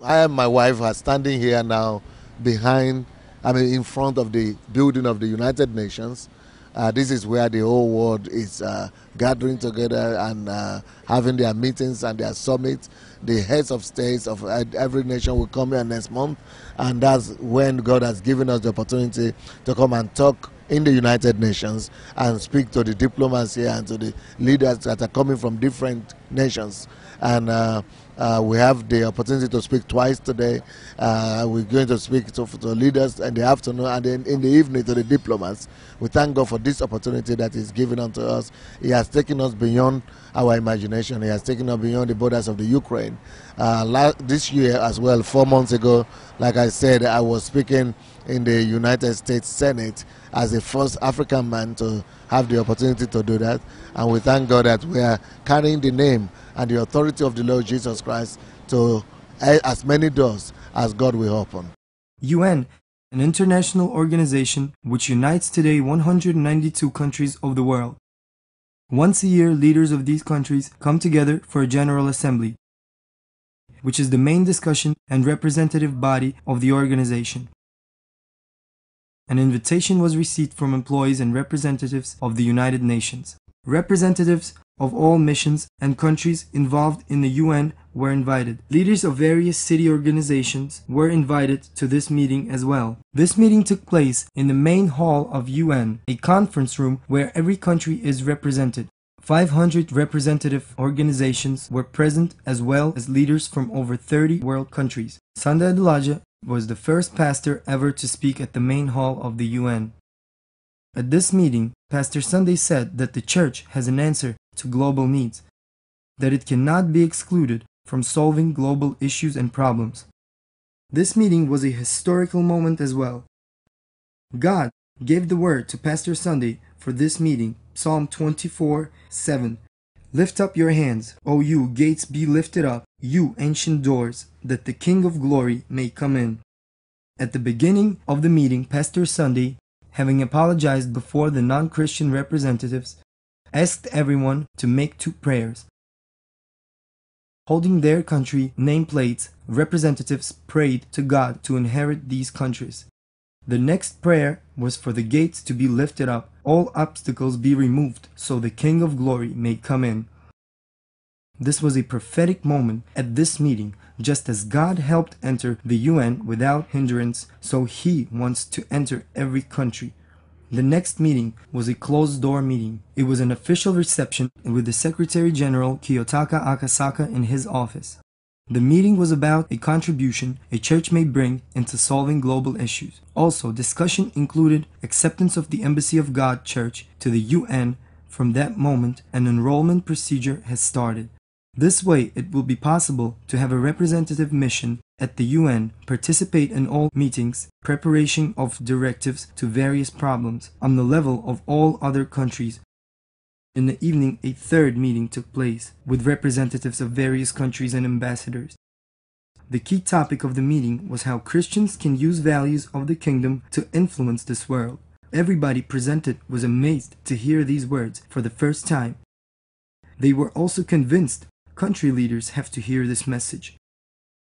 I and my wife are standing here now in front of the building of the United Nations. This is where the whole world is gathering together and having their meetings and their summits. The heads of states of every nation will come here next month, and that's when God has given us the opportunity to come and talk in the United Nations and speak to the diplomats here and to the leaders that are coming from different nations. And we have the opportunity to speak twice today. We're going to speak to leaders in the afternoon and then in the evening to the diplomats. We thank God for this opportunity that He's given unto us. He has taken us beyond our imagination. He has taken us beyond the borders of the Ukraine. This year as well, 4 months ago, like I said, I was speaking in the United States Senate as the first African man to have the opportunity to do that. And we thank God that we are carrying the name and the authority of the Lord Jesus Christ to as many doors as God will open. UN, an international organization which unites today 192 countries of the world. Once a year, leaders of these countries come together for a General Assembly, which is the main discussion and representative body of the organization. An invitation was received from employees and representatives of the United Nations. Representatives of all missions and countries involved in the UN were invited. Leaders of various city organizations were invited to this meeting as well. This meeting took place in the main hall of UN, a conference room where every country is represented. 500 representative organizations were present as well as leaders from over 30 world countries. Sunday Adulaja was the first pastor ever to speak at the main hall of the UN. At this meeting, Pastor Sunday said that the church has an answer to global needs, that it cannot be excluded from solving global issues and problems. This meeting was a historical moment as well. God gave the word to Pastor Sunday for this meeting, Psalm 24:7. Lift up your hands, O you gates, be lifted up, you ancient doors, that the King of glory may come in. At the beginning of the meeting, Pastor Sunday, having apologized before the non-Christian representatives, asked everyone to make 2 prayers. Holding their country nameplates, representatives prayed to God to inherit these countries. The next prayer was for the gates to be lifted up, all obstacles be removed, so the King of glory may come in. This was a prophetic moment at this meeting. Just as God helped enter the UN without hindrance, so He wants to enter every country. The next meeting was a closed-door meeting. It was an official reception with the Secretary General Kiyotaka Akasaka in his office. The meeting was about a contribution a church may bring into solving global issues. Also, discussion included acceptance of the Embassy of God Church to the UN. From that moment, an enrollment procedure has started. This way, it will be possible to have a representative mission at the UN, participate in all meetings, preparation of directives to various problems on the level of all other countries. In the evening, a third meeting took place with representatives of various countries and ambassadors. The key topic of the meeting was how Christians can use values of the kingdom to influence this world. Everybody presented was amazed to hear these words for the first time. They were also convinced country leaders have to hear this message.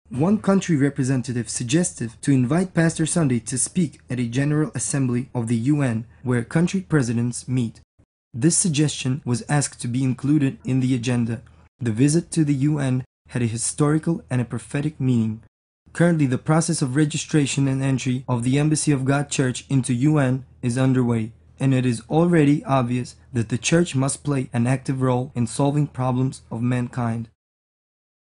One country representative suggested to invite Pastor Sunday to speak at a General Assembly of the UN where country presidents meet. This suggestion was asked to be included in the agenda. The visit to the UN had a historical and a prophetic meaning. Currently, the process of registration and entry of the Embassy of God Church into UN is underway, and it is already obvious that the church must play an active role in solving problems of mankind.